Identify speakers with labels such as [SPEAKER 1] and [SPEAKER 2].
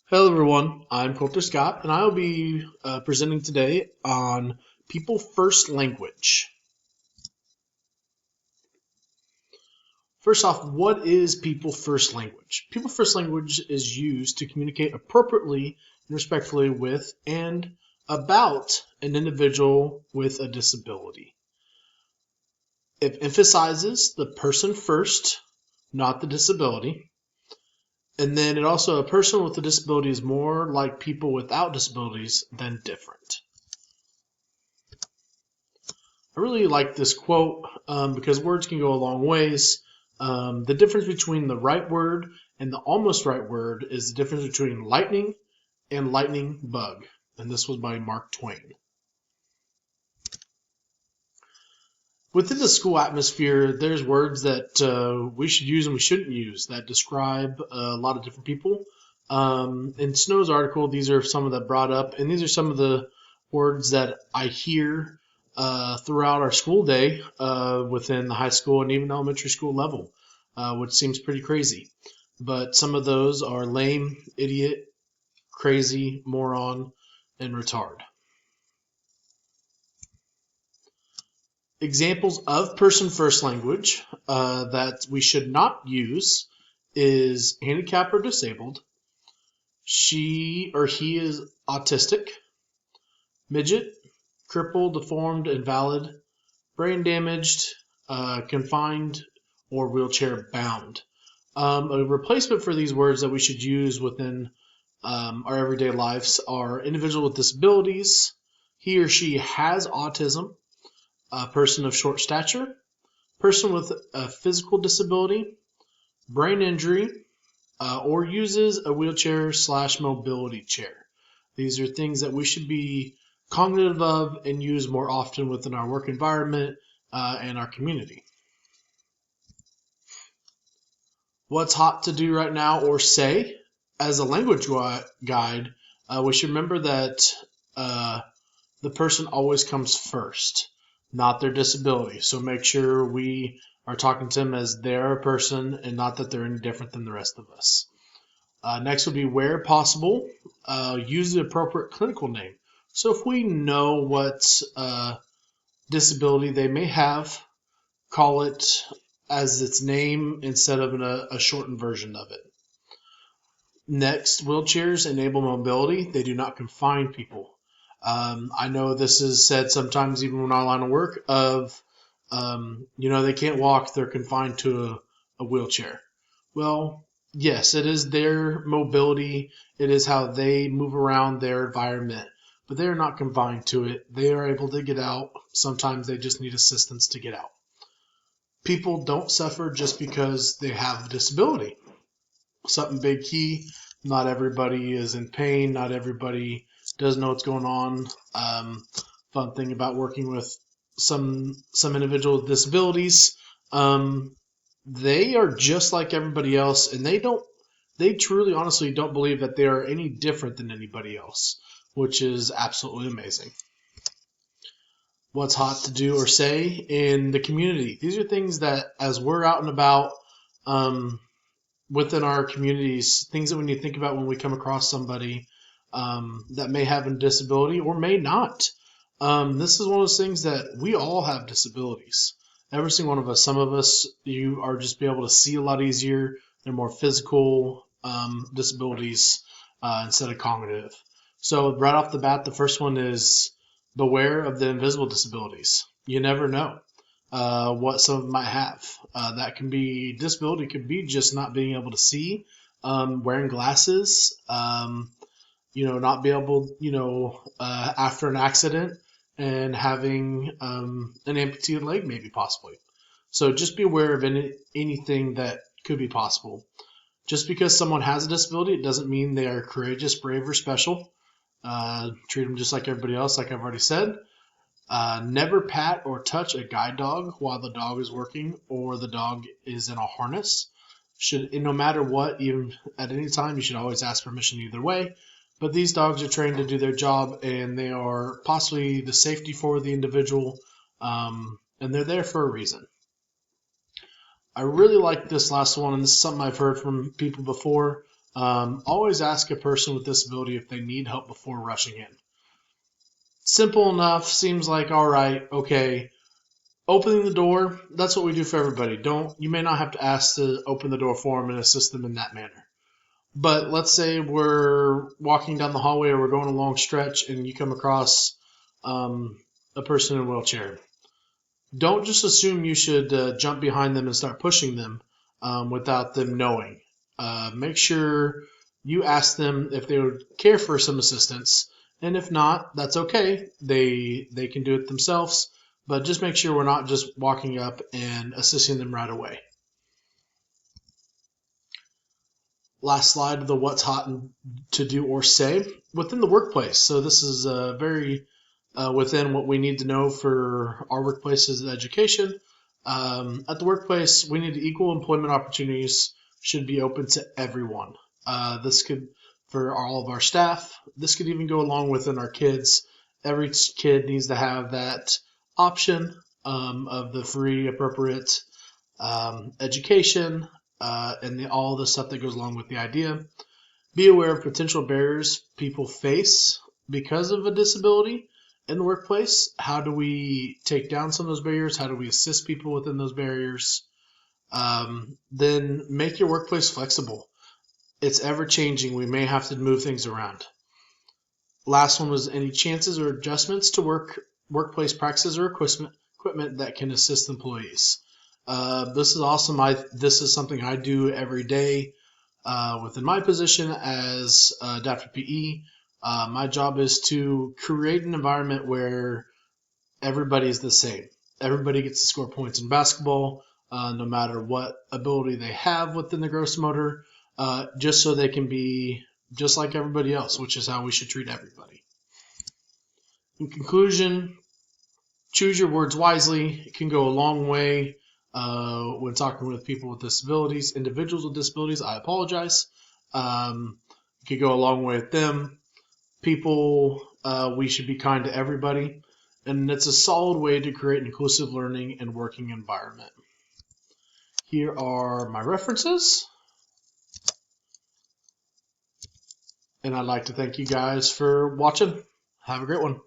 [SPEAKER 1] Hello, everyone. I'm Coulter Scott, and I'll be presenting today on People First Language. First off, what is People First Language? People First Language is used to communicate appropriately and respectfully with and about an individual with a disability. It emphasizes the person first, not the disability. And then it also, a person with a disability is more like people without disabilities than different. I really like this quote because words can go a long ways. The difference between the right word and the almost right word is the difference between lightning and lightning bug. And this was by Mark Twain. Within the school atmosphere, there's words that we should use and we shouldn't use that describe a lot of different people. In Snow's article, these are some of that brought up, and these are some of the words that I hear throughout our school day within the high school and even elementary school level, which seems pretty crazy. But some of those are lame, idiot, crazy, moron, and retard. Examples of person first language that we should not use is handicapped or disabled, she or he is autistic, midget, crippled, deformed, invalid, brain damaged, confined, or wheelchair bound. A replacement for these words that we should use within our everyday lives are individual with disabilities, he or she has autism, a person of short stature, person with a physical disability, brain injury, or uses a wheelchair/mobility chair. These are things that we should be cognitive of and use more often within our work environment and our community. What's hot to do right now or say? As a language guide, we should remember that the person always comes first, not their disability. So make sure we are talking to them as they're a person and not that they're any different than the rest of us. Next would be where possible, use the appropriate clinical name. So if we know what disability they may have, call it as its name instead of a shortened version of it. Next, wheelchairs enable mobility. They do not confine people. I know this is said sometimes even when I line of work of, they can't walk, they're confined to a wheelchair. Well, yes, it is their mobility. It is how they move around their environment, but they are not confined to it. They are able to get out. Sometimes they just need assistance to get out. People don't suffer just because they have a disability. Something big key, not everybody is in pain. Not everybody doesn't know what's going on. Fun thing about working with some individuals with disabilities, they are just like everybody else, and they truly, honestly don't believe that they are any different than anybody else, which is absolutely amazing. What's hot to do or say in the community? These are things that, as we're out and about within our communities, things that we need to think about when we come across somebody that may have a disability or may not. This is one of those things that we all have disabilities. Every single one of us. Some of us, you are just be able to see a lot easier. They're more physical disabilities instead of cognitive. So right off the bat, the first one is beware of the invisible disabilities. You never know what some of them might have. That can be disability, could be just not being able to see, wearing glasses, not be able, after an accident and having an amputated leg, maybe possibly. So just be aware of anything that could be possible. Just because someone has a disability, it doesn't mean they are courageous, brave, or special. Treat them just like everybody else, like I've already said. Never pat or touch a guide dog while the dog is working or the dog is in a harness. No matter what, even at any time, you should always ask permission either way. But these dogs are trained to do their job, and they are possibly the safety for the individual, and they're there for a reason. I really like this last one, and this is something I've heard from people before. Always ask a person with disability if they need help before rushing in. Simple enough, seems like all right, okay. Opening the door, that's what we do for everybody. You may not have to ask to open the door for them and assist them in that manner. But let's say we're walking down the hallway or we're going a long stretch and you come across a person in a wheelchair. Don't just assume you should jump behind them and start pushing them without them knowing. Make sure you ask them if they would care for some assistance, and if not, that's okay. They can do it themselves, but just make sure we're not just walking up and assisting them right away. Last slide, the what's hot to do or say within the workplace. So this is very within what we need to know for our workplaces education. At the workplace, we need equal employment opportunities should be open to everyone. This could, for all of our staff, this could even go along within our kids. Every kid needs to have that option of the free, appropriate education and all the stuff that goes along with the idea. Be aware of potential barriers people face because of a disability in the workplace. How do we take down some of those barriers? How do we assist people within those barriers? Then make your workplace flexible. It's ever changing. We may have to move things around. Last one was any chances or adjustments to workplace practices or equipment that can assist employees. This is awesome. This is something I do every day within my position as adaptive PE. My job is to create an environment where everybody is the same. Everybody gets to score points in basketball, no matter what ability they have within the gross motor, just so they can be just like everybody else, which is how we should treat everybody. In conclusion, choose your words wisely. It can go a long way when talking with people with disabilities, individuals with disabilities. I apologize. It could go a long way with them. People, we should be kind to everybody. And it's a solid way to create an inclusive learning and working environment. Here are my references. And I'd like to thank you guys for watching. Have a great one.